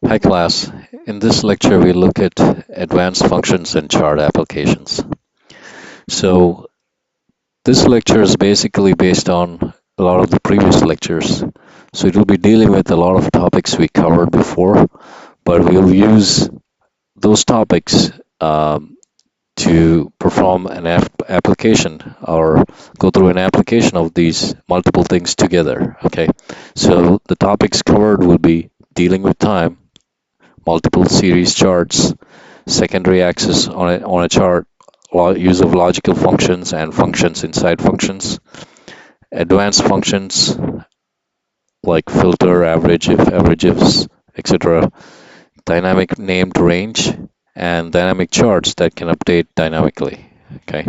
Hi class. In this lecture we look at advanced functions and chart applications. So this lecture is basically based on a lot of the previous lectures. So it will be dealing with a lot of topics we covered before, but we'll use those topics to perform an application or go through an application of these multiple things together. Okay, so the topics covered will be dealing with time, multiple series charts, secondary access on a chart, use of logical functions and functions inside functions, advanced functions like filter, average if, average ifs, etc., dynamic named range, and dynamic charts that can update dynamically. Okay,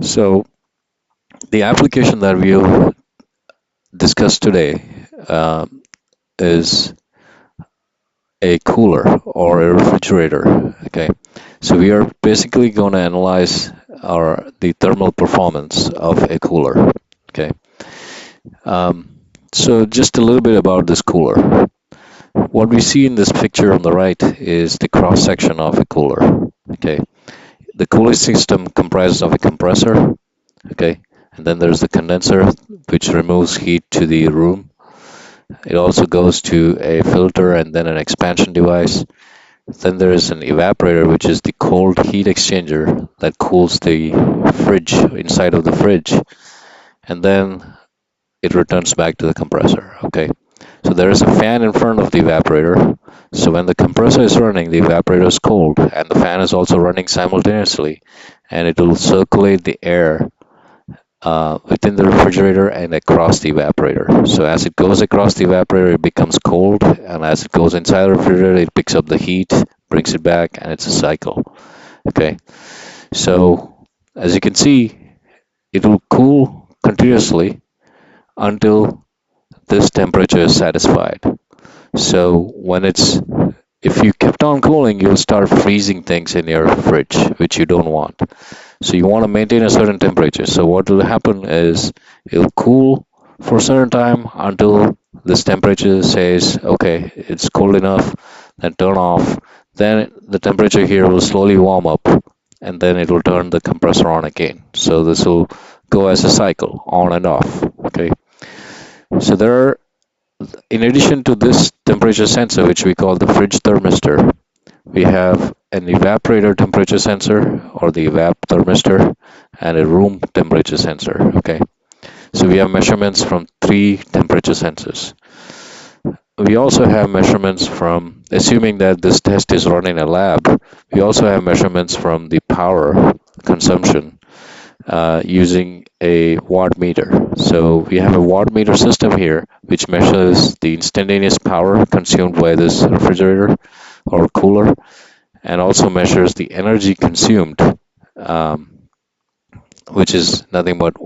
so the application that we'll discuss today uh, is a cooler or a refrigerator. Okay, so we are basically going to analyze the thermal performance of a cooler. Okay, so just a little bit about this cooler. What we see in this picture on the right is the cross section of a cooler. Okay, the cooling system comprises of a compressor. Okay, and then there's the condenser, which removes heat to the room. It also goes to a filter and then an expansion device. Then there is an evaporator, which is the cold heat exchanger that cools the fridge inside of the fridge, and then it returns back to the compressor. Okay, so there is a fan in front of the evaporator. So when the compressor is running, the evaporator is cold, and the fan is also running simultaneously, and it will circulate the air within the refrigerator and across the evaporator. So as it goes across the evaporator, it becomes cold, and as it goes inside the refrigerator, it picks up the heat, brings it back, and it's a cycle. Okay, so as you can see, it will cool continuously until this temperature is satisfied. So if you kept on cooling, you'll start freezing things in your fridge, which you don't want. So you want to maintain a certain temperature. So what will happen is it'll cool for a certain time until this temperature says, okay, it's cold enough, then turn off. Then the temperature here will slowly warm up, and then it will turn the compressor on again. So this will go as a cycle, on and off. Okay. So in addition to this temperature sensor, which we call the fridge thermistor, we have an evaporator temperature sensor or the evap thermistor and a room temperature sensor. Okay, so we have measurements from three temperature sensors. We also have measurements from, assuming that this test is run in a lab, we also have measurements from the power consumption using a watt meter. So we have a watt meter system here which measures the instantaneous power consumed by this refrigerator or cooler, and also measures the energy consumed, which is nothing but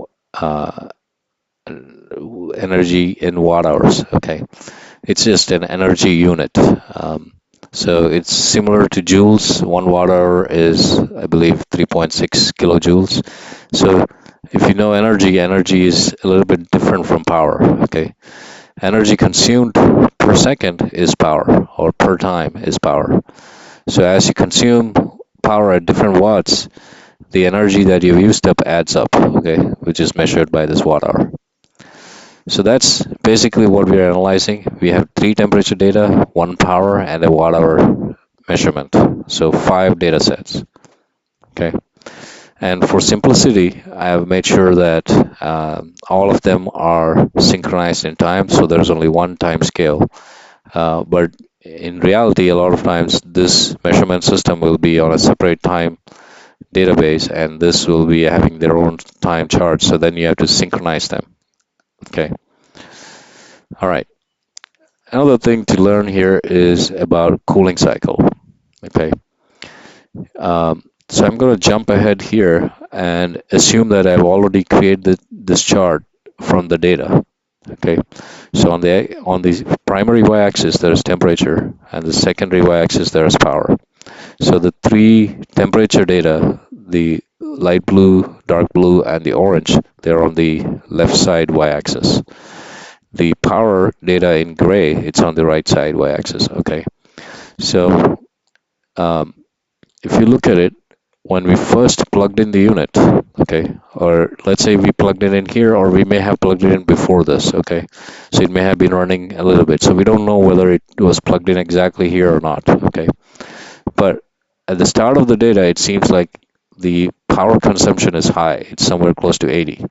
energy in watt hours. Okay, it's just an energy unit. So it's similar to joules. 1 watt hour is, I believe, 3.6 kilojoules. So if you know energy, energy is a little bit different from power. Okay, energy consumed per second is power, or per time is power. So as you consume power at different watts, the energy that you've used up adds up, okay, which is measured by this watt hour. So that's basically what we are analyzing. We have three temperature data, one power, and a watt hour measurement. So 5 data sets. Okay. And for simplicity, I have made sure that all of them are synchronized in time, so there's only one time scale. But in reality, a lot of times this measurement system will be on a separate time database, and this will be having their own time chart, so then you have to synchronize them. Okay. All right. Another thing to learn here is about cooling cycle. Okay. So I'm going to jump ahead here and assume that I've already created this chart from the data. Okay. So on the primary y-axis there is temperature, and the secondary y-axis there is power. So the three temperature data, the light blue, dark blue, and the orange, they're on the left side y-axis. The power data in gray, it's on the right side y-axis. Okay, so um, if you look at it, when we first plugged in the unit, okay, or let's say we plugged it in here, or we may have plugged it in before this, okay, so it may have been running a little bit, so we don't know whether it was plugged in exactly here or not, okay, but at the start of the data, it seems like the power consumption is high. It's somewhere close to 80,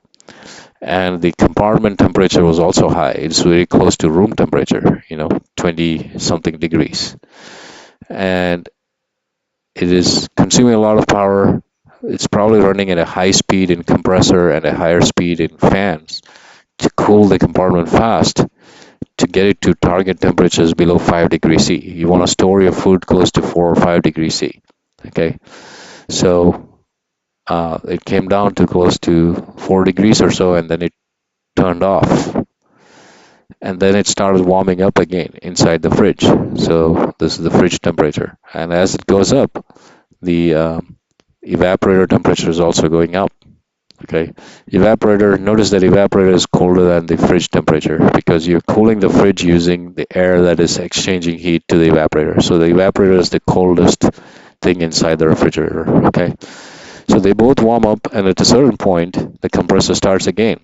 and the compartment temperature was also high. It's very close to room temperature, 20 something degrees, and it is consuming a lot of power. It's probably running at a high speed in compressor and a higher speed in fans to cool the compartment fast to get it to target temperatures below 5 degrees C. You want to store your food close to 4 or 5 degrees C. Okay, so it came down to close to 4 degrees or so, and then it turned off. And then it started warming up again inside the fridge. So this is the fridge temperature. And as it goes up, the evaporator temperature is also going up. Okay, evaporator, notice that evaporator is colder than the fridge temperature because you're cooling the fridge using the air that is exchanging heat to the evaporator. So the evaporator is the coldest thing inside the refrigerator. Okay, so they both warm up, and at a certain point, the compressor starts again.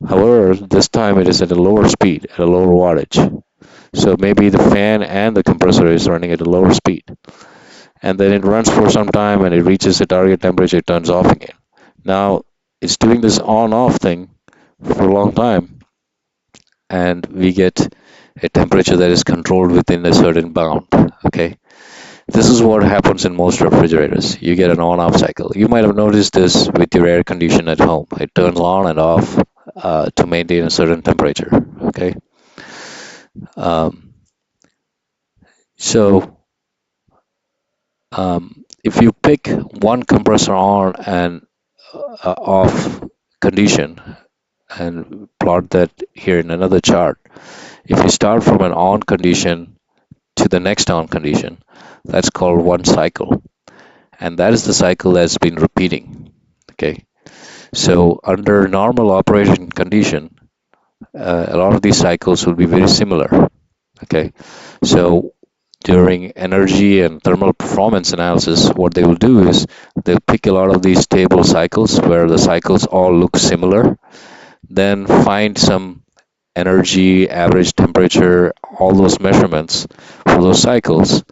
However, this time it is at a lower speed, at a lower wattage. So maybe the fan and the compressor is running at a lower speed. And then it runs for some time and it reaches the target temperature, it turns off again. Now, it's doing this on-off thing for a long time, and we get a temperature that is controlled within a certain bound, okay? This is what happens in most refrigerators. You get an on-off cycle. You might have noticed this with your air conditioner at home. It turns on and off to maintain a certain temperature, okay? Um, so if you pick one compressor on and off condition and plot that here in another chart, if you start from an on condition to the next on condition, that's called one cycle, and that is the cycle that's been repeating. Okay, so under normal operation condition, a lot of these cycles will be very similar. Okay, so during energy and thermal performance analysis, what they will do is they'll pick a lot of these stable cycles where the cycles all look similar, then find some energy, average temperature, all those measurements for those cycles,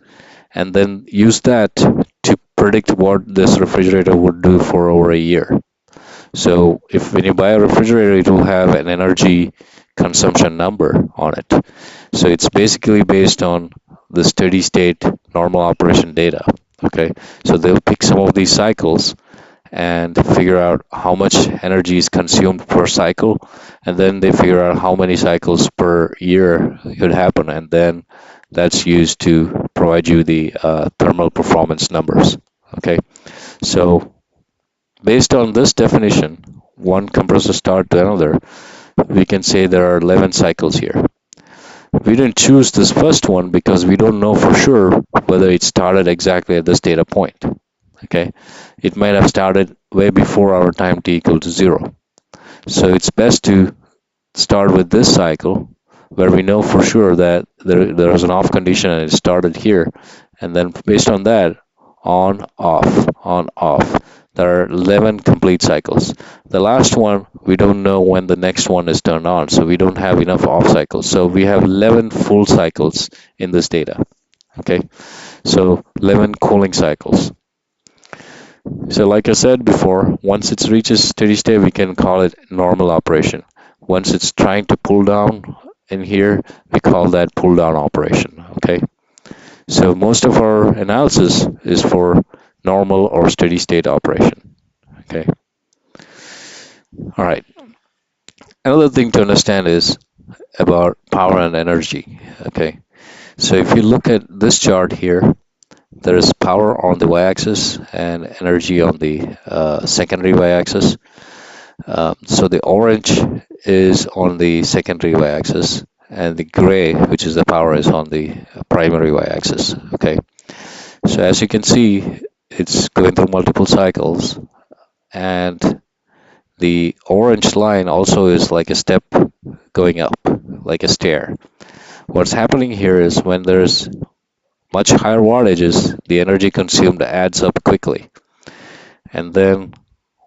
and then use that to predict what this refrigerator would do for over a year. So if when you buy a refrigerator, it will have an energy consumption number on it. So it's basically based on the steady state normal operation data. Okay, so they'll pick some of these cycles and figure out how much energy is consumed per cycle, and then they figure out how many cycles per year could happen, and then that's used to provide you the thermal performance numbers. Okay, so based on this definition, one compressor start to another, we can say there are 11 cycles here. We didn't choose this first one because we don't know for sure whether it started exactly at this data point. Okay, it might have started way before our time t equal to 0. So it's best to start with this cycle where we know for sure that there is an off condition and it started here, and then based on that, on, off. There are 11 complete cycles. The last one, we don't know when the next one is turned on, so we don't have enough off cycles. So we have 11 full cycles in this data. Okay, so 11 cooling cycles. So like I said before, once it reaches steady state, we can call it normal operation. Once it's trying to pull down in here, we call that pull down operation. Okay, so most of our analysis is for normal or steady state operation. Okay, all right. Another thing to understand is about power and energy. Okay, so if you look at this chart here, there is power on the y-axis and energy on the secondary y-axis. So the orange is on the secondary y-axis, and the gray, which is the power, is on the primary y-axis. Okay, so as you can see, it's going through multiple cycles, and the orange line also is like a step going up. like a stair. What's happening here is when there's much higher wattages, the energy consumed adds up quickly. And then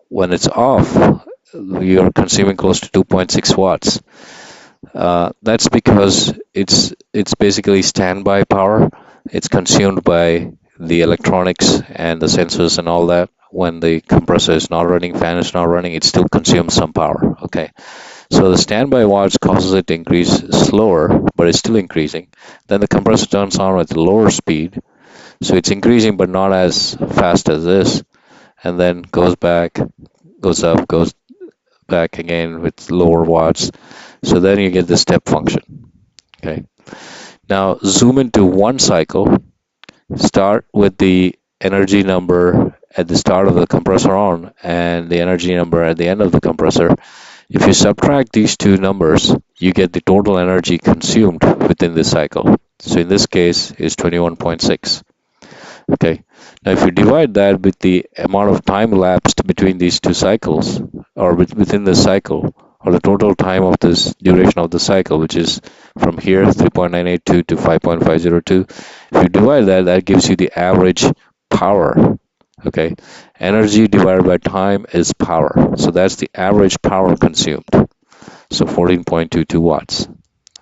when it's off, you're consuming close to 2.6 watts. That's because it's basically standby power. It's consumed by the electronics and the sensors and all that. When the compressor is not running, fan is not running, it still consumes some power. Okay, so the standby watts causes it to increase slower, but it's still increasing. Then the compressor turns on at a lower speed, so it's increasing but not as fast as this, and then goes back, goes up, goes back again with lower watts. So then you get the step function. Okay. Now zoom into one cycle. Start with the energy number at the start of the compressor on and the energy number at the end of the compressor. If you subtract these two numbers, you get the total energy consumed within this cycle. So in this case, is 21.6. Okay. Now, if you divide that with the amount of time elapsed between these two cycles, or within the cycle, or the total time of this duration of the cycle, which is from here 3.982 to 5.502, if you divide that, that gives you the average power. Okay. Energy divided by time is power. So that's the average power consumed. So 14.22 watts.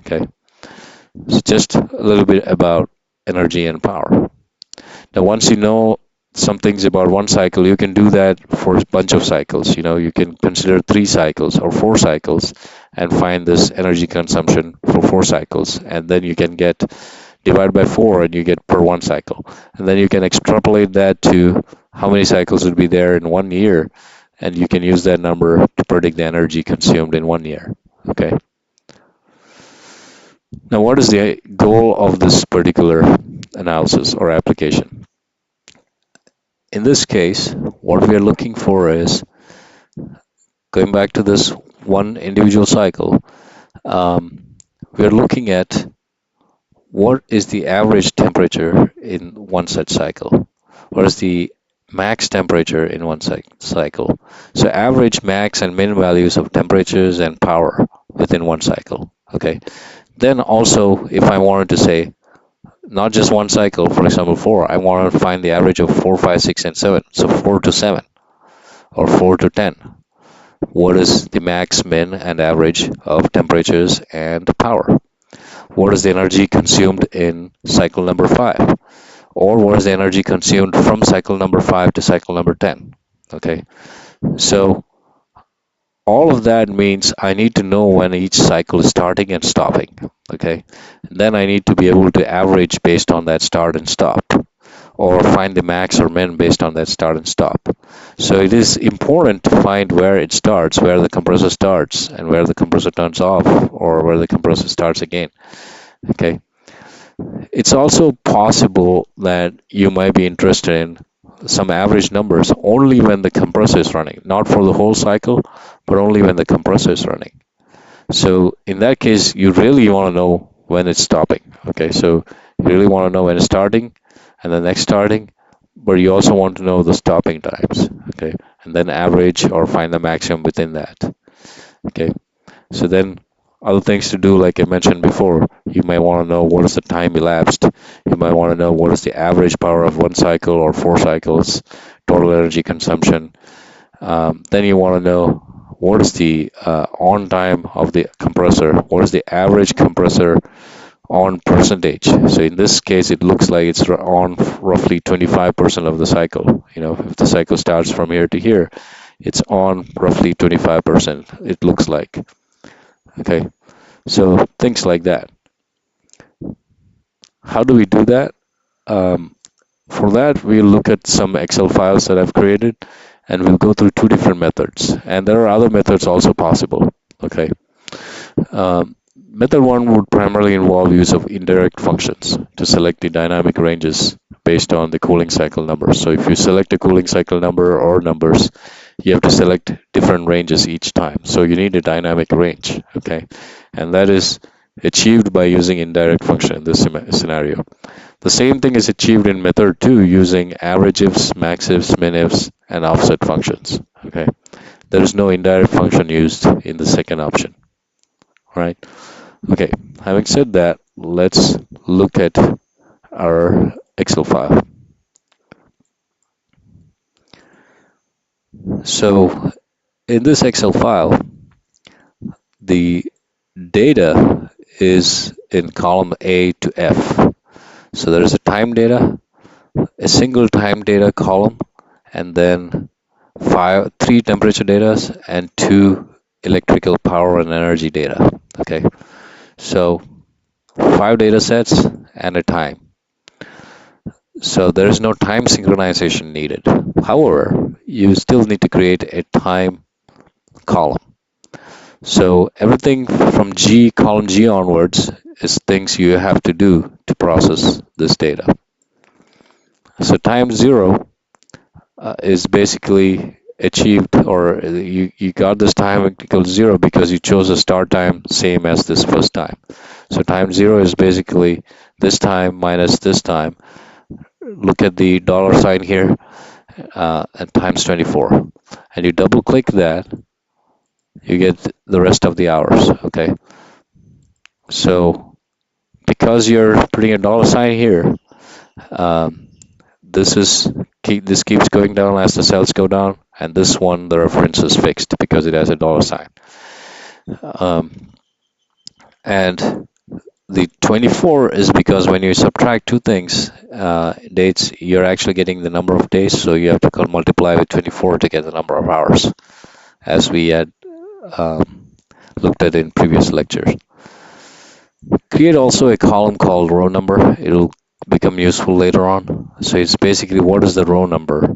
Okay. So just a little bit about energy and power. Now, once you know some things about one cycle, you can do that for a bunch of cycles. You can consider 3 cycles or 4 cycles and find this energy consumption for 4 cycles. And then you can get divide by 4 and you get per 1 cycle. And then you can extrapolate that to how many cycles would be there in 1 year. And you can use that number to predict the energy consumed in 1 year. Okay. Now, what is the goal of this particular analysis or application? In this case, what we are looking for is, going back to this one individual cycle, we are looking at what is the average temperature in one such cycle. What is the max temperature in one cycle? So average, max, and min values of temperatures and power within one cycle. Okay. Then also, if I wanted to say, not just one cycle, for example, 4, I want to find the average of 4, 5, 6, and 7. So 4 to 7 or 4 to 10. What is the max, min, and average of temperatures and power? What is the energy consumed in cycle number 5? Or what is the energy consumed from cycle number 5 to cycle number 10? Okay, so all of that means I need to know when each cycle is starting and stopping. Okay, and then I need to be able to average based on that start and stop, or find the max or min based on that start and stop. So it is important to find where it starts, where the compressor starts, and where the compressor turns off, or where the compressor starts again. Okay. It's also possible that you might be interested in some average numbers only when the compressor is running, not for the whole cycle, but only when the compressor is running. So in that case, you really want to know when it's stopping. Okay, so you really want to know when it's starting and the next starting, but you also want to know the stopping times. Okay, and then average or find the maximum within that. Okay, so then other things to do, like I mentioned before, you might want to know what is the time elapsed. You might want to know what is the average power of one cycle or 4 cycles, total energy consumption. Then you want to know what is the on time of the compressor, what is the average compressor on percentage. So in this case, it looks like it's on roughly 25% of the cycle. If the cycle starts from here to here, it's on roughly 25%, it looks like. Okay, so things like that. How do we do that? For that, we'll look at some Excel files that I've created, and we'll go through 2 different methods. And there are other methods also possible. Okay. Method 1 would primarily involve use of indirect functions to select the dynamic ranges based on the cooling cycle number. So if you select a cooling cycle number or numbers, you have to select different ranges each time. So you need a dynamic range, okay? And that is achieved by using indirect function in this scenario. The same thing is achieved in method 2 using average ifs, max ifs, min ifs, and offset functions, okay? There is no indirect function used in the second option, right? Okay, having said that, let's look at our Excel file. So in this Excel file, the data is in column A to F. So there is a time data, a single time data column, and then three temperature data and two electrical power and energy data. Okay, so five data sets and a time. So there is no time synchronization needed. However, you still need to create a time column. So everything from column G onwards is things you have to do to process this data. So time zero is basically achieved, or you got this time equals zero because you chose a start time same as this first time. So time zero is basically this time minus this time. Look at the dollar sign here, and times 24. And you double click that, you get the rest of the hours. Okay. So because you're putting a dollar sign here, um, this keeps going down as the cells go down, and this one the reference is fixed because it has a dollar sign. Um, and the 24 is because when you subtract two things, dates, you're actually getting the number of days, so you have to multiply with 24 to get the number of hours, as we had um, looked at in previous lectures. Create also a column called row number. It'll become useful later on. So it's basically what is the row number.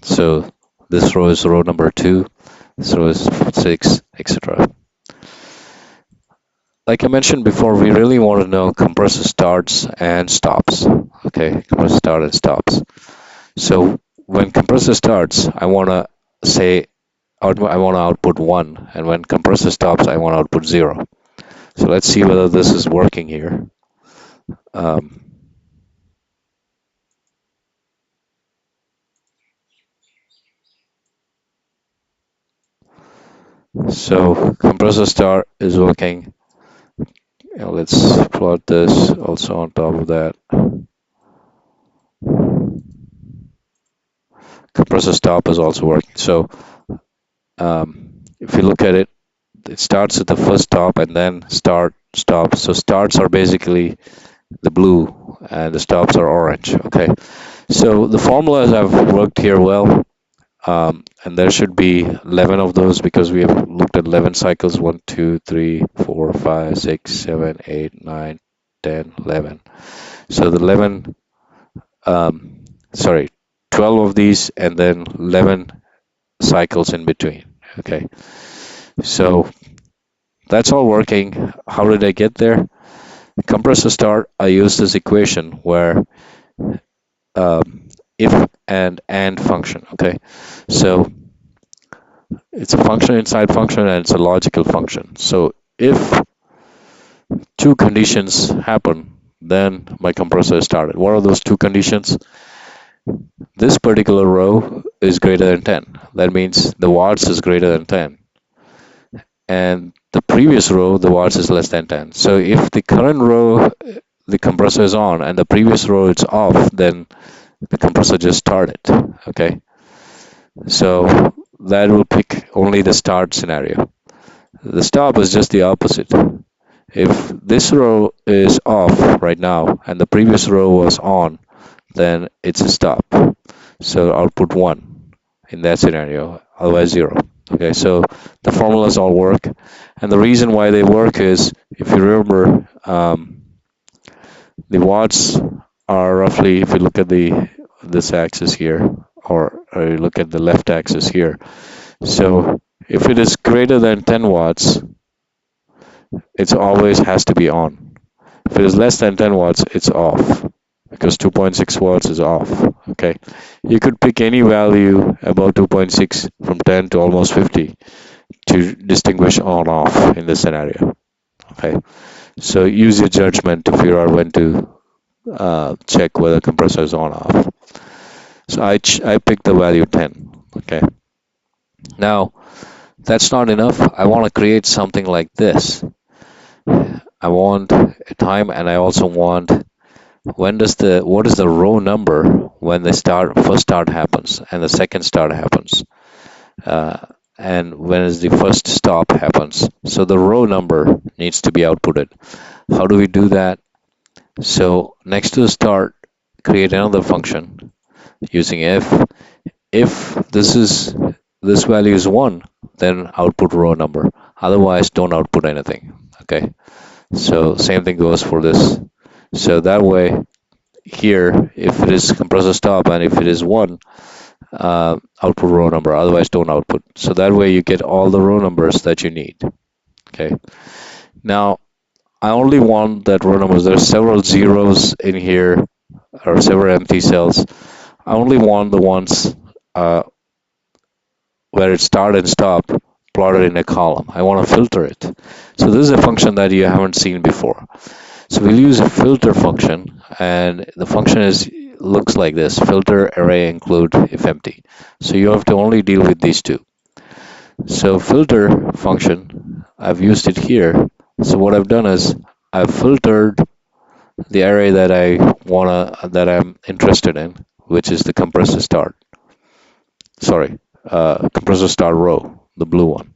So this row is row number 2, this row is 6, etc. Like I mentioned before, we really want to know compressor starts and stops. Okay, compressor start and stops. So when compressor starts, I want to say I want to output 1, and when compressor stops, I want to output 0. So let's see whether this is working here. Um, so compressor start is working. Let's plot this also on top of that. Compressor stop is also working. So if you look at it, it starts at the first stop and then start, stop. So starts are basically the blue and the stops are orange. Okay. So the formulas have worked here well. And there should be 11 of those because we have looked at 11 cycles: 1, 2, 3, 4, 5, 6, 7, 8, 9, 10, 11. So the 11, sorry, 12 of these and then 11 cycles in between. Okay, so that's all working. How did I get there? Compressor start, I use this equation where if and function. Okay, so it's a function inside function and it's a logical function. So if two conditions happen, then my compressor is started. What are those two conditions? This particular row is greater than 10. That means the watts is greater than 10. And the previous row, the watts is less than 10. So if the current row, the compressor is on, and the previous row it's off, then the compressor just started. Okay. So that will pick only the start scenario. The stop is just the opposite. If this row is off right now and the previous row was on, then it's a stop. So output 1 in that scenario, otherwise 0. Okay, so the formulas all work. And the reason why they work is, if you remember, the watts are roughly, if you look at this axis here, or you look at the left axis here. So if it is greater than 10 watts, it always has to be on. If it is less than 10 watts, it's off because 2.6 watts is off. Okay, you could pick any value above 2.6 from 10 to almost 50 to distinguish on off in this scenario. Okay, so use your judgment to figure out when to check whether compressor is on or off. So I picked the value 10. Okay, now that's not enough. I want to create something like this. I want a time, and I also want what is the row number when the first start happens and the second start happens, uh, and when is the first stop happens. So the row number needs to be outputted. How do we do that? So next to the start, create another function using if this value is 1, then output row number. Otherwise, don't output anything. Okay. So same thing goes for this. So that way, here, if it is compressor stop and if it is 1, output row number. Otherwise, don't output. So that way, you get all the row numbers that you need. Okay. Now, I only want that row numbers. There are several zeros in here or several empty cells. I only want the ones where it start and stop plotted in a column. I want to filter it. So this is a function that you haven't seen before. So we'll use a filter function, and the function looks like this: filter array include if empty. So you have to only deal with these two. So filter function, I've used it here. So what I've done is I've filtered the array that I'm interested in, which is the compressor start. Sorry, compressor start row, the blue one.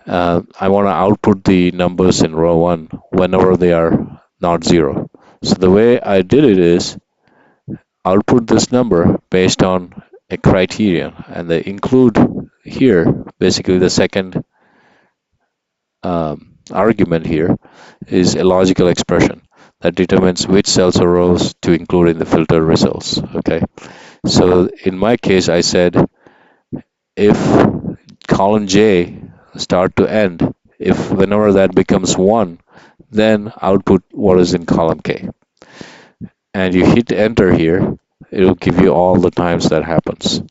I want to output the numbers in row 1 whenever they are not 0. So the way I did it is output this number based on a criterion, and the include here, basically the second argument here, is a logical expression that determines which cells or rows to include in the filter results. Okay, so in my case, I said if column J start to end, if whenever that becomes 1, then output what is in column K. And you hit enter here, it'll give you all the times that happens.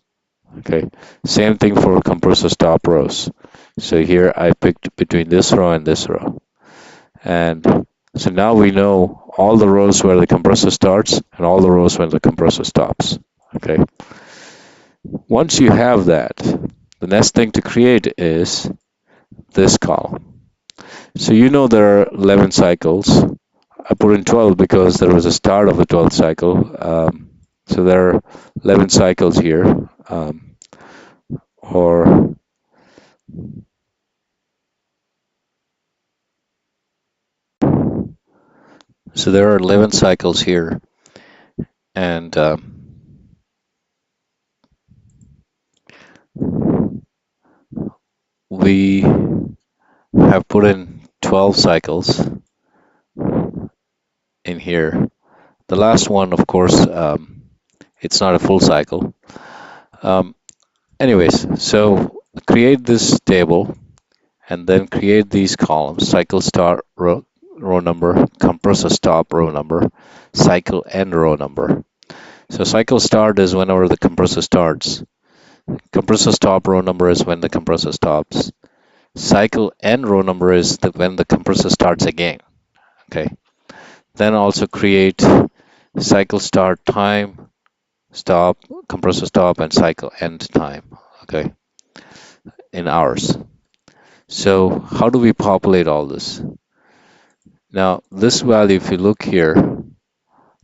Okay, same thing for compressor stop rows. So here I picked between this row and this row. And so now we know all the rows where the compressor starts and all the rows where the compressor stops. Okay. Once you have that, the next thing to create is this column. So you know there are 11 cycles. I put in 12 because there was a start of the 12th cycle. So there are 11 cycles here. Or so there are 11 cycles here, and we have put in 12 cycles in here. The last one, of course, it's not a full cycle. Um, Anyways, so create this table and then create these columns: cycle start row number, compressor stop row number, cycle end row number. So cycle start is whenever the compressor starts. Compressor stop row number is when the compressor stops. Cycle end row number is when the compressor starts again. Okay. Then also create cycle start time, stop, compressor stop, and cycle end time. Okay, in hours. So how do we populate all this? Now this value, if you look here,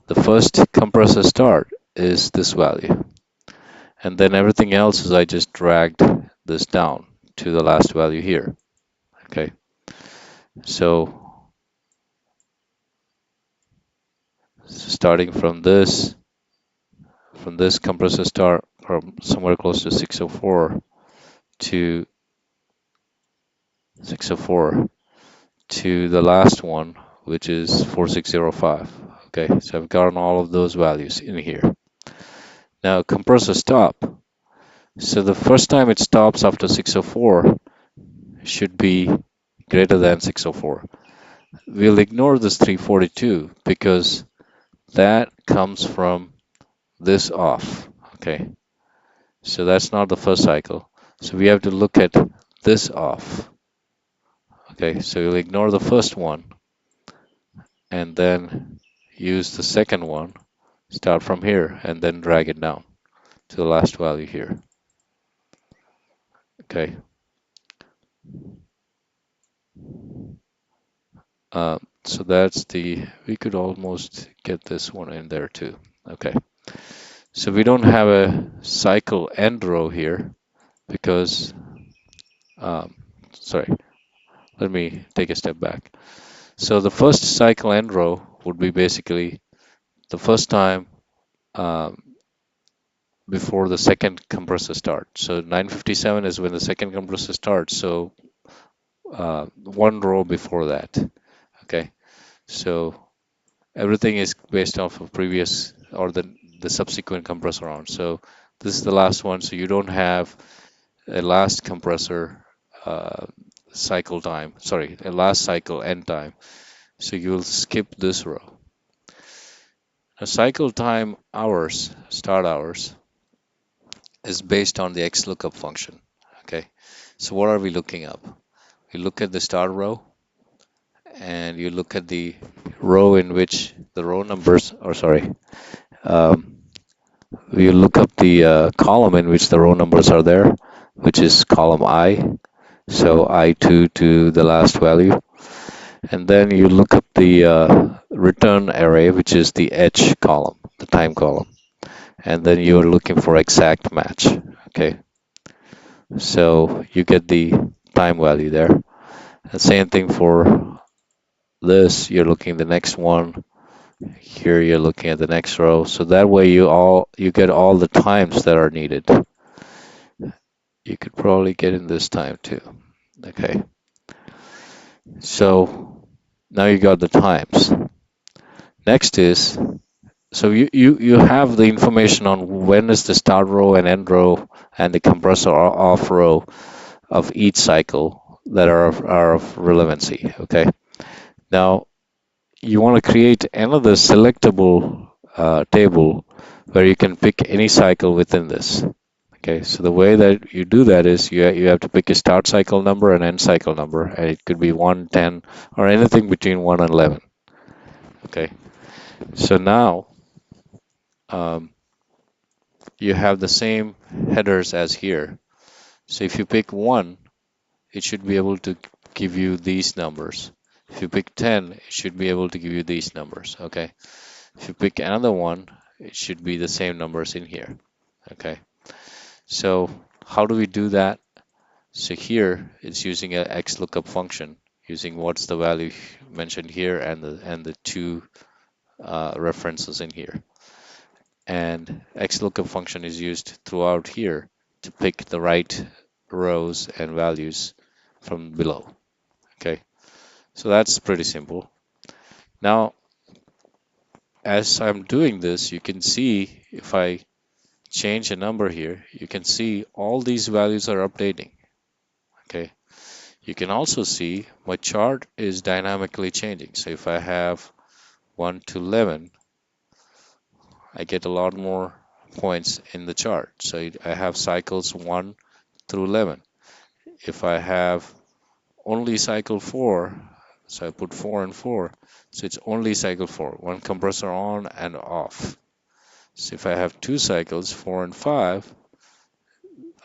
the first compressor start is this value, and then everything else is I just dragged this down to the last value here. Okay, so starting from this compressor start from somewhere close to 604 to 604 to the last one, which is 4605. Okay, so I've gotten all of those values in here. Now compressor stop. So the first time it stops after 604 should be greater than 604. We'll ignore this 342 because that comes from this off. Okay, so that's not the first cycle. So we have to look at this off. Okay, so you'll ignore the first one and then use the second one, start from here, and then drag it down to the last value here. Okay. So that's we could almost get this one in there too. Okay. So we don't have a cycle end row here because, um, sorry, let me take a step back. So the first cycle end row would be basically the first time um, before the second compressor starts. So 957 is when the second compressor starts. So one row before that. Okay. So everything is based off of previous or the subsequent compressor on. So this is the last one. So you don't have a last compressor uh, cycle time. Sorry, a last cycle end time. So you'll skip this row. Now cycle time hours, start hours, is based on the XLOOKUP function. Okay. So what are we looking up? We look at the start row and you look at the row in which the row numbers, or sorry, um, you look up the column in which the row numbers are there, which is column I, so I2 to the last value. And then you look up the return array, which is the H column, the time column. And then you're looking for exact match. Okay, so you get the time value there. And same thing for this, you're looking at the next one. Here you're looking at the next row. So that way you get all the times that are needed. You could probably get in this time too. Okay. So now you got the times. Next is, so you have the information on when is the start row and end row and the compressor off row of each cycle that are of relevancy. Okay. Now you want to create another selectable table where you can pick any cycle within this. Okay, so the way that you do that is you have to pick a start cycle number and end cycle number, and it could be 1, 10, or anything between 1 and 11. Okay, so now um, you have the same headers as here. So if you pick 1, it should be able to give you these numbers. If you pick 10, it should be able to give you these numbers. Okay, if you pick another one, it should be the same numbers in here. Okay, so how do we do that? So here it's using a XLOOKUP function, using what's the value mentioned here and the two references in here. And XLOOKUP function is used throughout here to pick the right rows and values from below. Okay, so that's pretty simple. Now, as I'm doing this, you can see if I change a number here, you can see all these values are updating. Okay, you can also see my chart is dynamically changing. So if I have 1 to 11, I get a lot more points in the chart. So I have cycles 1 through 11. If I have only cycle 4, so I put 4 and 4, so it's only cycle 4, one compressor on and off. So if I have two cycles, 4 and 5,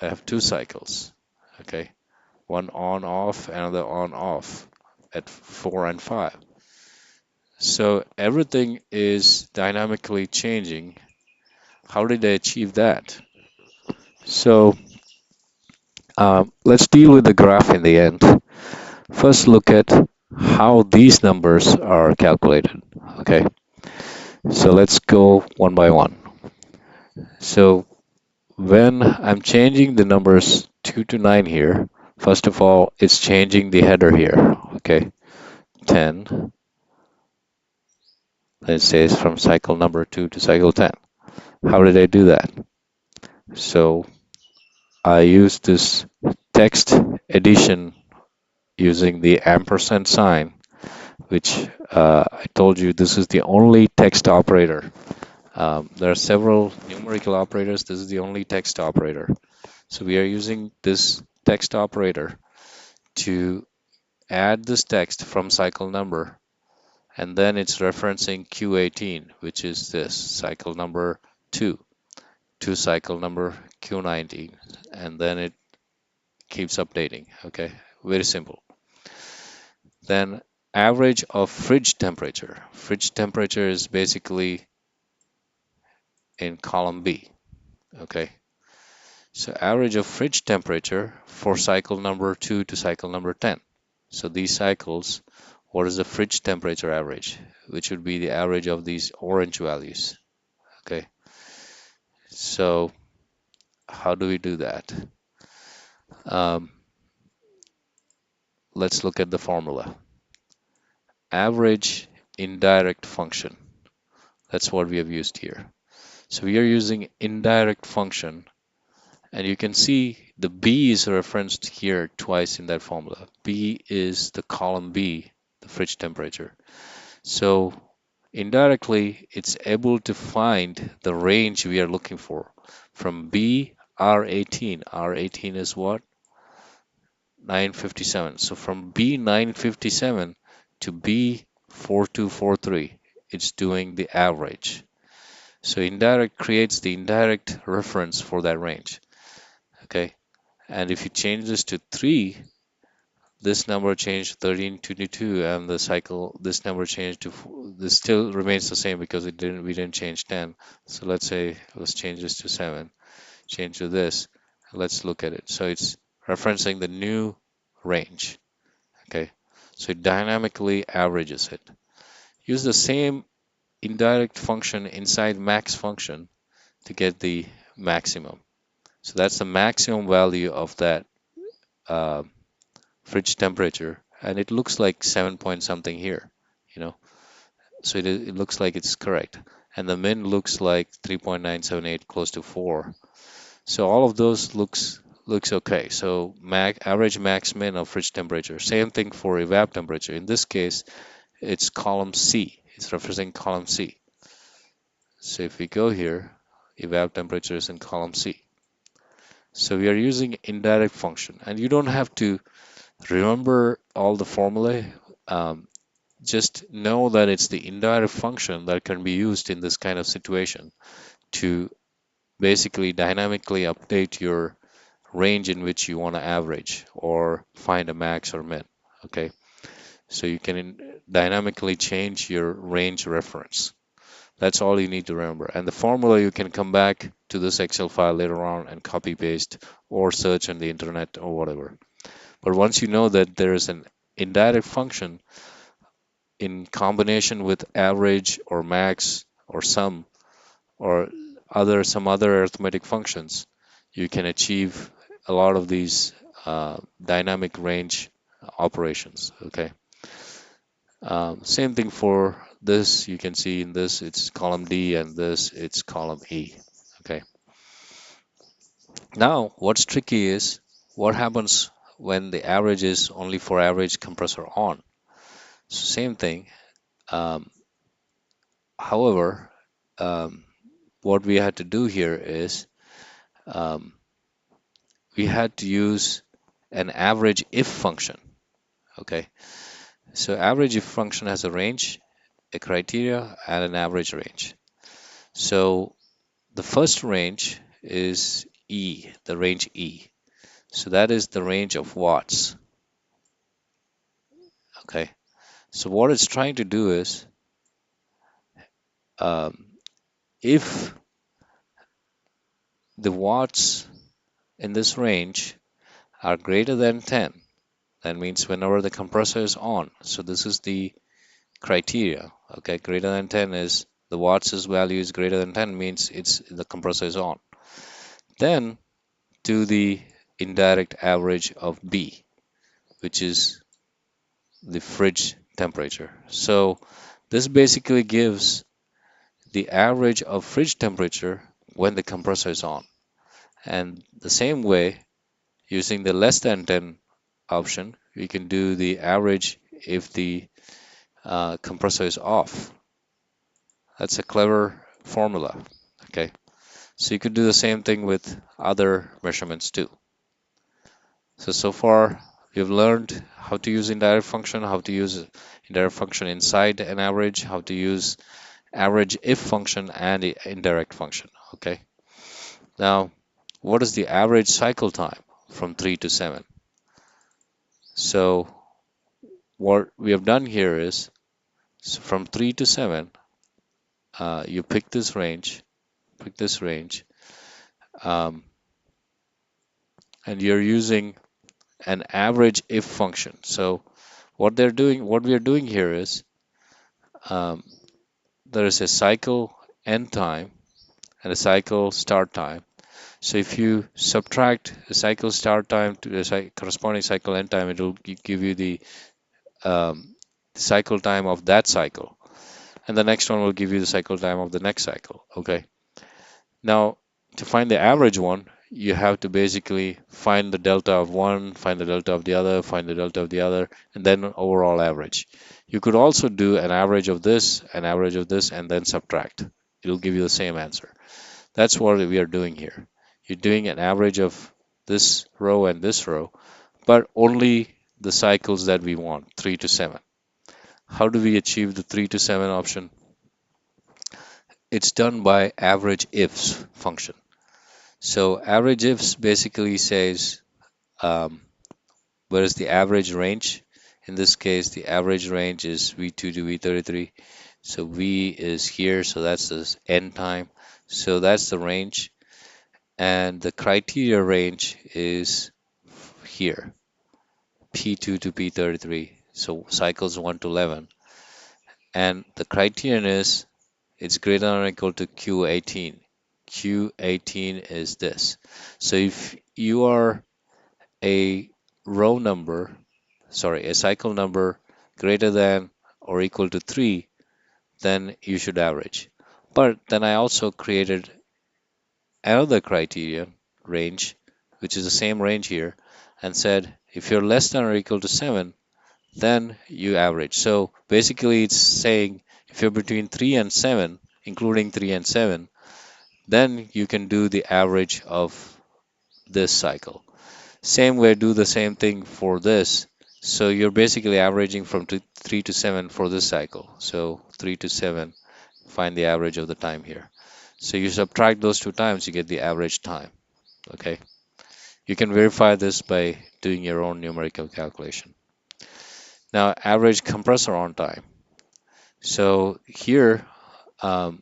I have two cycles. Okay, one on off, another on off at 4 and 5. So everything is dynamically changing. How did I achieve that? So let's deal with the graph in the end. First, look at how these numbers are calculated. Okay, so let's go one by one. So when I'm changing the numbers 2 to 9 here, first of all, it's changing the header here. Okay, 10. It says from cycle number 2 to cycle 10. How did I do that? So I used this text addition using the ampersand sign, which I told you this is the only text operator. There are several numerical operators. This is the only text operator. So we are using this text operator to add this text from cycle number, and then it's referencing Q18, which is this cycle number 2, to cycle number Q19, and then it keeps updating. Okay, very simple. Then average of fridge temperature. Fridge temperature is basically in column B. Okay, so average of fridge temperature for cycle number 2 to cycle number 10. So these cycles, what is the fridge temperature average, which would be the average of these orange values. Okay, so how do we do that? Um, let's look at the formula. Average indirect function. That's what we have used here. So we are using indirect function, and you can see the B is referenced here twice in that formula. B is the column B, the fridge temperature. So indirectly, it's able to find the range we are looking for from B R18. R18 is what? 957. So from B957 to B4243, it's doing the average. So indirect creates the indirect reference for that range. Okay. And if you change this to 3, this number changed to 1322, and the cycle, this number changed to, this still remains the same because we didn't change 10. So let's change this to 7, change to this. Let's look at it. So it's referencing the new range. Okay, so it dynamically averages it. Use the same indirect function inside max function to get the maximum. So that's the maximum value of that uh, fridge temperature, and it looks like 7 point something here, you know. So it looks like it's correct, and the min looks like 3.978, close to 4. So all of those looks okay. So average max min of fridge temperature. Same thing for evap temperature. In this case, it's column C. It's referencing column C. So if we go here, evap temperature is in column C. So we are using indirect function, and you don't have to remember all the formulae. Just know that it's the indirect function that can be used in this kind of situation to basically dynamically update your range in which you want to average or find a max or min. Okay, so you can dynamically change your range reference. That's all you need to remember. And the formula, you can come back to this Excel file later on and copy paste or search on the internet or whatever. But once you know that there is an indirect function in combination with average or max or sum or some other arithmetic functions, you can achieve a lot of these dynamic range operations. Okay. Same thing for this. You can see in this it's column D, and this it's column E. Okay. Now what's tricky is what happens when the average is only for average compressor on. So same thing. Um, however, um, what we had to do here is um, we had to use an average if function. Okay, so average if function has a range, a criteria, and an average range. So the first range is E, the range E. So that is the range of watts. Okay, so what it's trying to do is um, if the watts in this range are greater than 10, that means whenever the compressor is on. So this is the criteria. Okay, greater than 10 is the watts value is greater than 10 means it's the compressor is on. Then do the indirect average of B, which is the fridge temperature. So this basically gives the average of fridge temperature when the compressor is on. And the same way, using the less than 10 option, we can do the average if the compressor is off. That's a clever formula. Okay, so you could do the same thing with other measurements too. So far we've learned how to use indirect function, how to use indirect function inside an average, how to use average if function and the indirect function. Okay, now what is the average cycle time from 3 to 7? So what we have done here is, so from 3 to 7, you pick this range, um, and you're using an average if function. So what we are doing here is, um, there is a cycle end time and a cycle start time. So if you subtract the cycle start time to the corresponding cycle end time, it will give you um, the cycle time of that cycle, and the next one will give you the cycle time of the next cycle. Okay. Now, to find the average one, you have to basically find the delta of one, find the delta of the other, find the delta of the other, and then overall average. You could also do an average of this, an average of this, and then subtract. It'll give you the same answer. That's what we are doing here. You're doing an average of this row and this row, but only the cycles that we want, 3 to 7. How do we achieve the 3 to 7 option? It's done by average ifs function. So average ifs basically says, um, where is the average range? In this case, the average range is V2 to V33. So V is here, so that's the end time. So that's the range. And the criteria range is here, P2 to P33. So cycles 1 to 11. And the criterion is it's greater than or equal to Q18. Q18 is this. So if you are a row number, sorry, a cycle number greater than or equal to 3, then you should average. But then I also created another criterion range, which is the same range here, and said if you're less than or equal to 7, then you average. So basically it's saying if you're between 3 and 7, including 3 and 7, then you can do the average of this cycle. Same way, do the same thing for this. So you're basically averaging from 3 to 7 for this cycle. So 3 to 7, find the average of the time here. So you subtract those two times, you get the average time. Okay. You can verify this by doing your own numerical calculation. Now, average compressor on time. So here, um,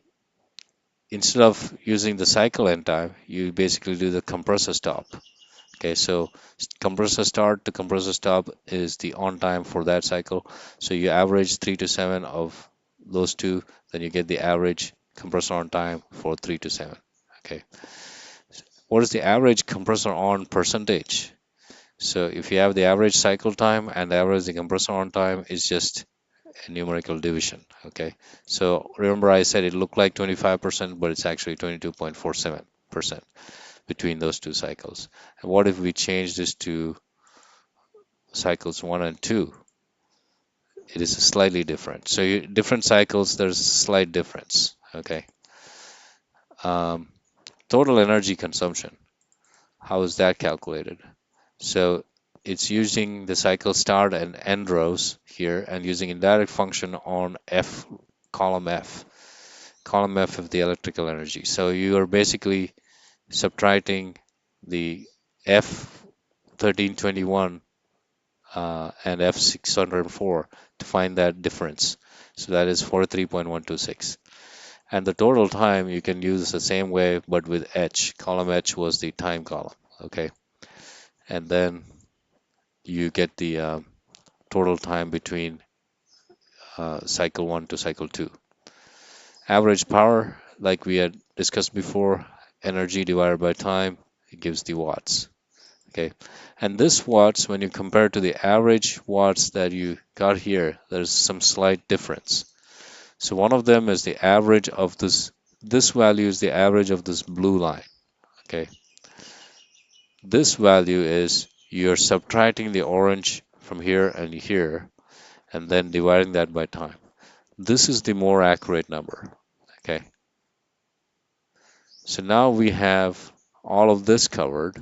instead of using the cycle end time, you basically do the compressor stop. Okay, so compressor start to compressor stop is the on time for that cycle. So you average 3 to 7 of those two, then you get the average compressor on time for 3 to 7. Okay, what is the average compressor on percentage? So if you have the average cycle time and the average the compressor on time, is just a numerical division. Okay, so remember I said it looked like 25%, but it's actually 22.47% between those two cycles. And what if we change this to cycles 1 and 2? It is slightly different. So different cycles, there's a slight difference. Okay. Um, Total energy consumption. How is that calculated? So it's using the cycle start and end rows here and using indirect function on F, column F, column F of the electrical energy. So you are basically subtracting the F1321 and F604 to find that difference. So that is 43.126. And the total time you can use the same way, but with H. Column H was the time column. Okay. And then you get the total time between cycle 1 to cycle 2. Average power, like we had discussed before, energy divided by time, it gives the watts. Okay, and this watts, when you compare to the average watts that you got here, there's some slight difference. So one of them is the average of this value is the average of this blue line. Okay, this value is you're subtracting the orange from here and here, and then dividing that by time. This is the more accurate number. Okay, so now we have all of this covered.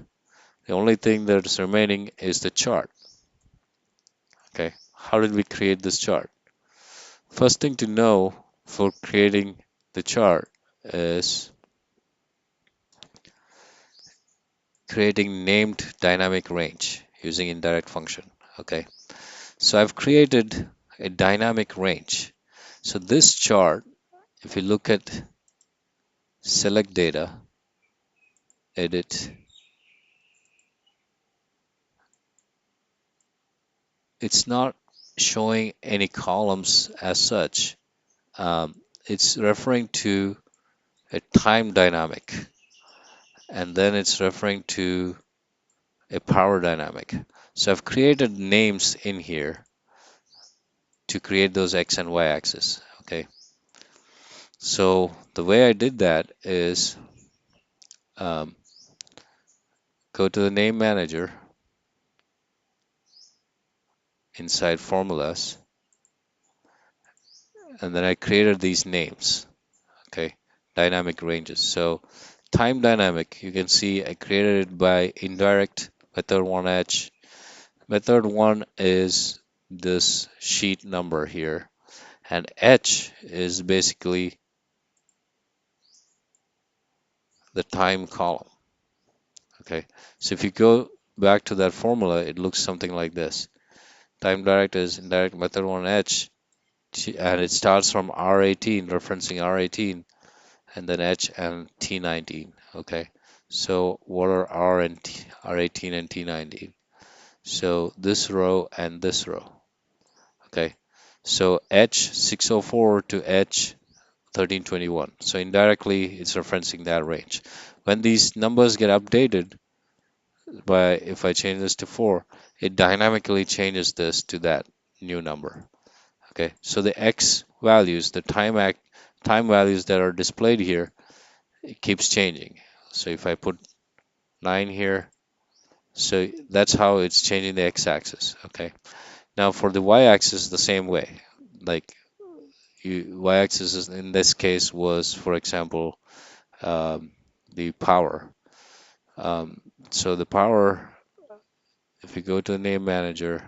The only thing that's remaining is the chart. Okay, how did we create this chart? First thing to know for creating the chart is creating named dynamic range using indirect function. Okay, So I've created a dynamic range. So this chart, if you look at select data, edit, it's not showing any columns as such. It's referring to a time dynamic, and then it's referring to a power dynamic. So I've created names in here to create those X and Y axis. Okay. So the way I did that is um, go to the name manager inside formulas, and then I created these names. Okay. Dynamic ranges. So time dynamic, you can see I created it by indirect method 1H. Method 1 is this sheet number here, and H is basically the time column. Okay, so if you go back to that formula, it looks something like this. Time direct is indirect method 1H, and it starts from R18, referencing R18, and then H and T19. Okay, so what are R and T, R18 and T19? So this row and this row. Okay, so H604 to H1321. So indirectly, it's referencing that range. When these numbers get updated, if I change this to 4, it dynamically changes this to that new number. Okay, so the X values, the time values that are displayed here, it keeps changing. So if I put 9 here, so that's how it's changing the X-axis. Okay, now for the Y-axis, the same way. Like Y-axis in this case was, for example, um, the power. Um, so the power, if you go to the name manager,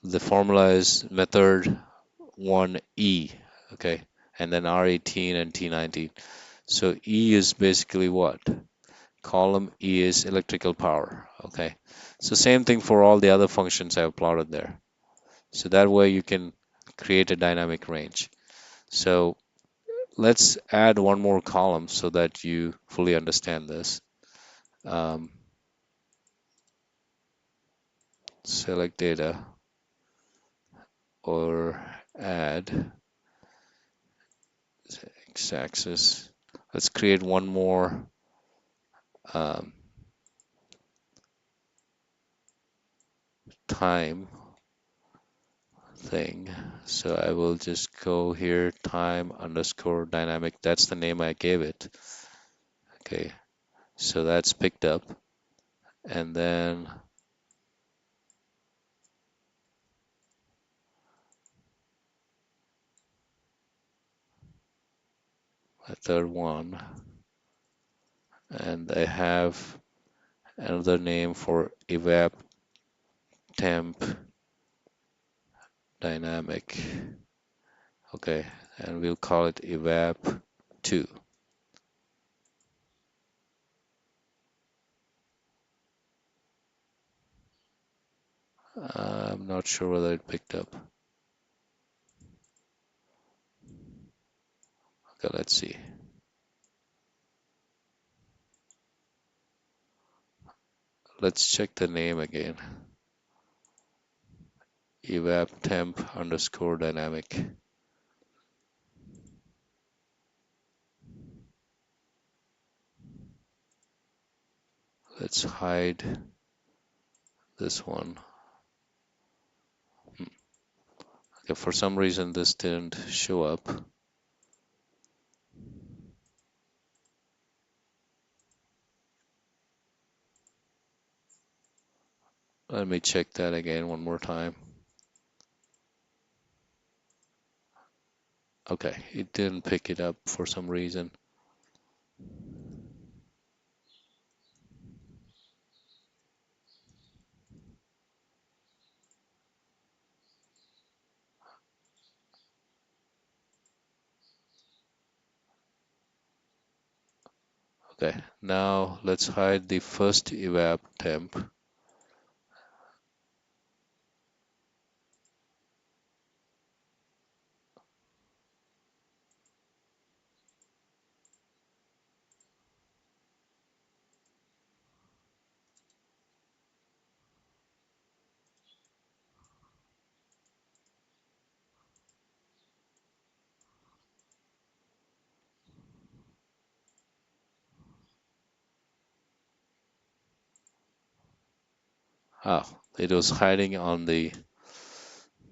the formula is method 1E, okay, and then R18 and T19. So E is basically what? Column E is electrical power, okay. So same thing for all the other functions I've plotted there. So that way you can create a dynamic range. So let's add one more column so that you fully understand this. Um, Select data or add x-axis. Let's create one more um, time thing. So I will just go here, time underscore dynamic. That's the name I gave it. Okay, so that's picked up. And then a third one. And I have another name for evap temp dynamic. Okay, and we'll call it evap 2. I'm not sure whether it picked up. Okay, let's see. Let's check the name again. Evap temp underscore dynamic. Let's hide this one. Okay, for some reason this didn't show up. Let me check that again one more time. Okay, it didn't pick it up for some reason. Okay, now let's hide the first evap temp. Ah, it was hiding on the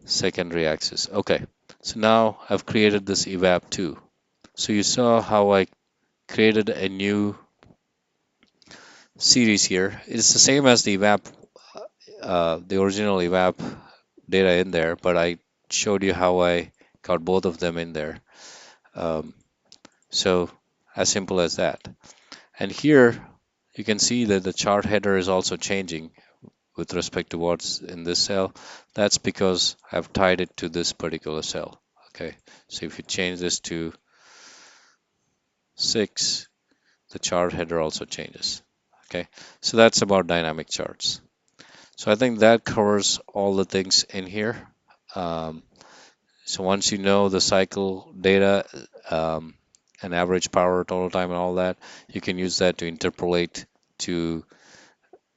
secondary axis. Okay, so now I've created this evap 2. So you saw how I created a new series here. It's the same as the evap, the original evap data in there, but I showed you how I got both of them in there. Um, so as simple as that. And here you can see that the chart header is also changing with respect to what's in this cell. That's because I've tied it to this particular cell. Okay, so if you change this to 6, the chart header also changes. Okay, so that's about dynamic charts. So I think that covers all the things in here. Um, so once you know the cycle data, um, and average power, total time, and all that, you can use that to interpolate to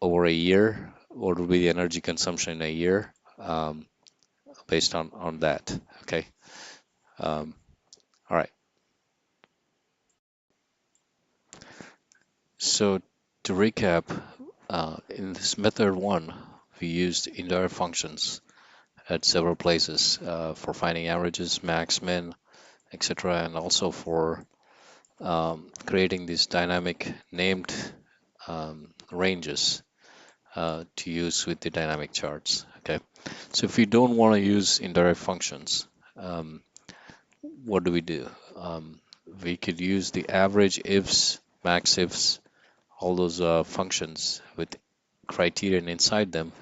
over a year, what would be the energy consumption in a year, based on that. Okay. Um, all right. So to recap, in this method one, we used indirect functions at several places for finding averages, max, min, etc., and also for creating these dynamic named ranges to use with the dynamic charts. Okay, so if you don't want to use indirect functions, um, what do we do? We could use the average ifs, max ifs, all those functions with criterion inside them,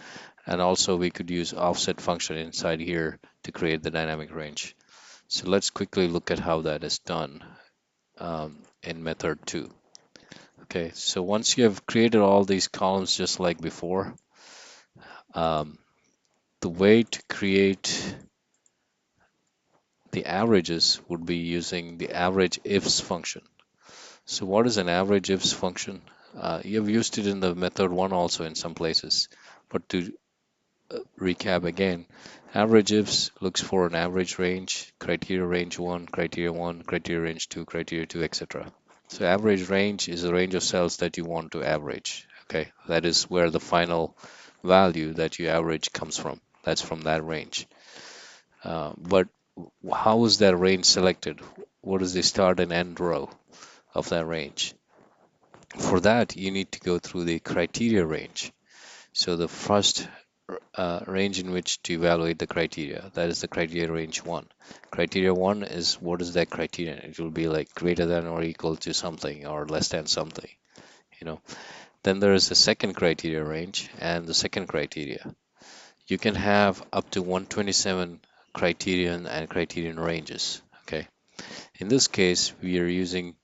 and also we could use offset function inside here to create the dynamic range. So let's quickly look at how that is done in method 2. Okay, so once you have created all these columns just like before, um, the way to create the averages would be using the average ifs function. So what is an average ifs function? You have used it in the method 1 also in some places, but to recap again, average ifs looks for an average range, criteria range 1, criteria range 2, criteria 2, etc. So average range is the range of cells that you want to average. Okay, that is where the final value that you average comes from. That's from that range. But how is that range selected? What is the start and end row of that range? For that, you need to go through the criteria range. So the first range in which to evaluate the criteria, that is the criteria range 1. Criteria 1 is what is that criterion? It will be like greater than or equal to something or less than something, you know. Then there is the second criteria range and the second criteria. You can have up to 127 criterion and criterion ranges. Okay. In this case, we are using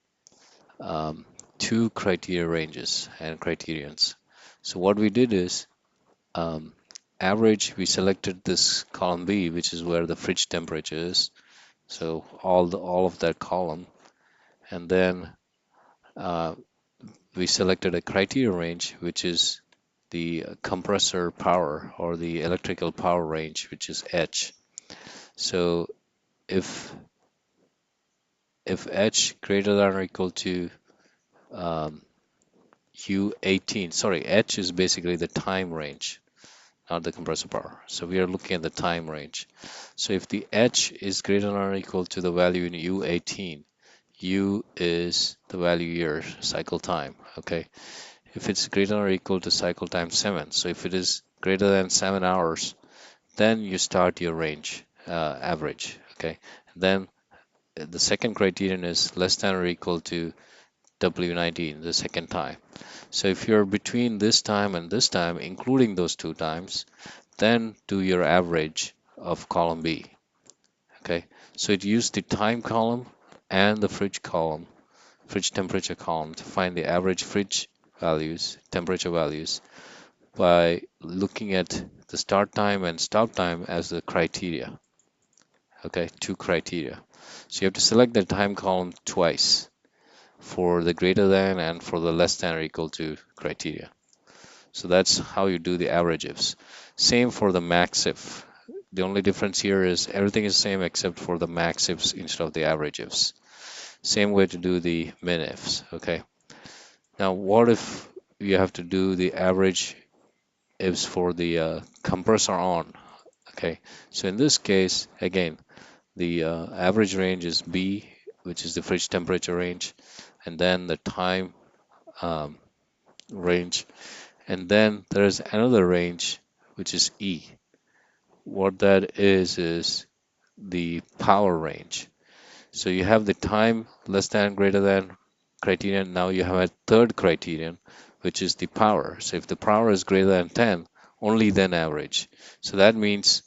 um, two criteria ranges and criterions. So what we did is um, average, we selected this column B, which is where the fridge temperature is. So all of that column, and then uh, we selected a criteria range, which is the compressor power or the electrical power range, which is H. So if H greater than or equal to um, U18, sorry, H is basically the time range, not the compressor power. So we are looking at the time range. So if the H is greater than or equal to the value in U18, U is the value year cycle time. Okay. If it's greater or equal to cycle time 7, so if it is greater than 7 hours, then you start your range average. Okay. Then the second criterion is less than or equal to W19, the second time. So if you're between this time and this time, including those two times, then do your average of column B. Okay, so it used the time column and the fridge column, fridge temperature column, to find the average fridge values, temperature values, by looking at the start time and stop time as the criteria. Okay, two criteria. So you have to select the time column twice for the greater than and for the less than or equal to criteria. So that's how you do the average ifs. Same for the max if. The only difference here is everything is same except for the max ifs instead of the average ifs. Same way to do the min ifs. Okay. Now what if you have to do the average is for the compressor on. Okay, so in this case, again, the average range is B, which is the fridge temperature range, and then the time um, range, and then there's another range which is E. What that is the power range. So you have the time less than greater than criterion. Now you have a third criterion, which is the power. So if the power is greater than 10, only then average. So that means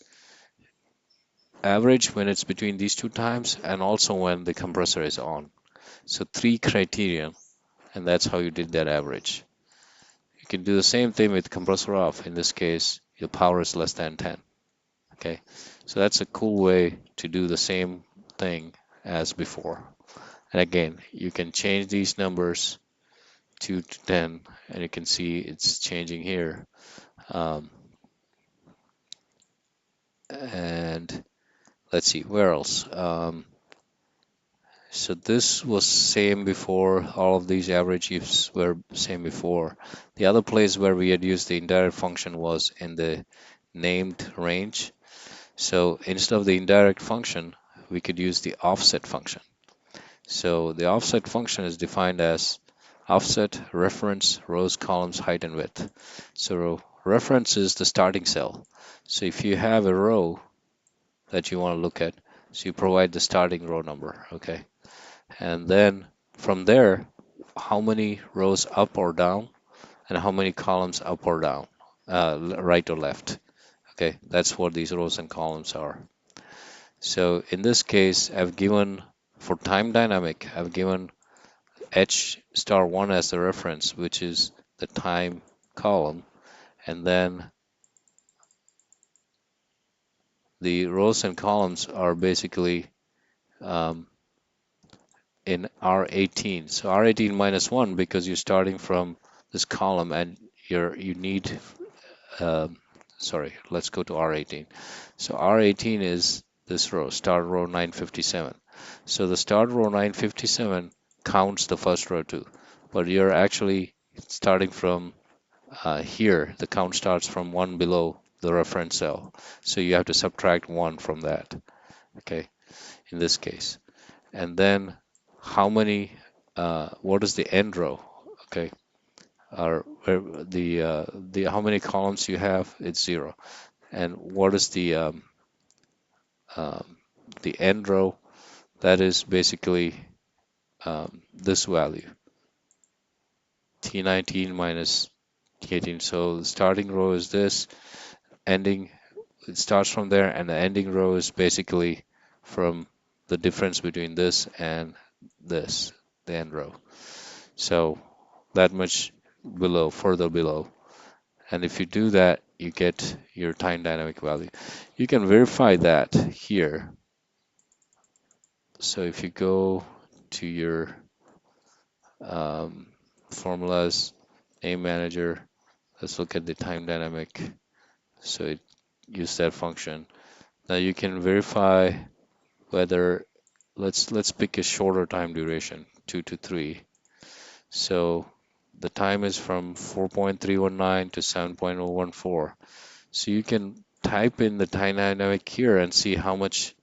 average when it's between these two times and also when the compressor is on. So three criterion, and that's how you did that average. You can do the same thing with compressor off. In this case, your power is less than 10. Okay, so that's a cool way to do the same thing as before. And again, you can change these numbers 2 to 10, and you can see it's changing here. Um, and let's see, where else? So this was same before. All of these averages were same before. The other place where we had used the indirect function was in the named range. So instead of the indirect function, we could use the offset function. So the offset function is defined as offset, reference, rows, columns, height, and width. So reference is the starting cell. So if you have a row that you want to look at, so you provide the starting row number, okay? And then from there, how many rows up or down, and how many columns up or down, right or left. Okay, that's what these rows and columns are. So in this case, I've given, for time dynamic, I've given H star 1 as the reference, which is the time column, and then the rows and columns are basically um, in R18. So R18 minus 1 because you're starting from this column and you need, um, sorry, let's go to R18. So R18 is this row, start row 957. So the start row 957 counts the first row too, but you're actually starting from here. The count starts from one below the reference cell. So you have to subtract one from that, okay, in this case. And then how many, what is the end row, okay? Or the how many columns you have, it's 0. And what is um, the end row? That is basically this value, T19 minus T18. So the starting row is this, ending, it starts from there, and the ending row is basically from the difference between this and this, the end row. So that much below, further below. And if you do that, you get your time dynamic value. You can verify that here. So if you go to your formulas, name manager, let's look at the time dynamic. So it use that function. Now you can verify whether, let's pick a shorter time duration, 2 to 3. So the time is from 4.319 to 7.014. So you can type in the time dynamic here and see how much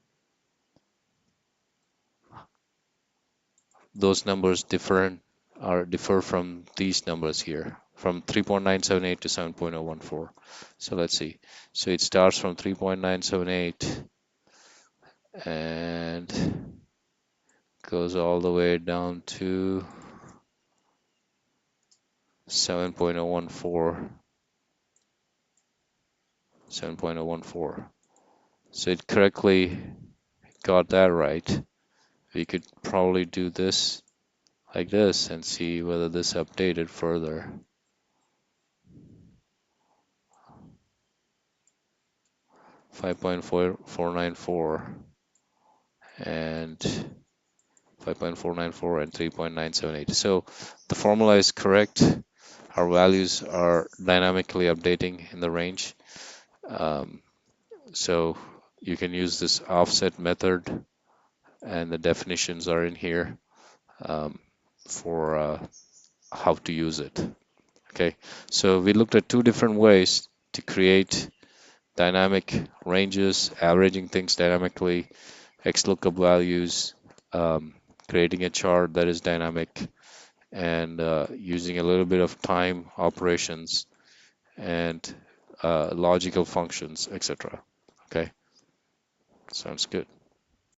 those numbers differ from these numbers here, from 3.978 to 7.014. So let's see. So it starts from 3.978 and goes all the way down to 7.014. 7.014. So it correctly got that right. We could probably do this like this and see whether this updated further. 5.494 and 5.494 and 3.978. So the formula is correct. Our values are dynamically updating in the range. So you can use this offset method, and the definitions are in here for how to use it. Okay, so we looked at two different ways to create dynamic ranges, averaging things dynamically, XLOOKUP values, creating a chart that is dynamic, and using a little bit of time operations and logical functions, etc. Okay, sounds good.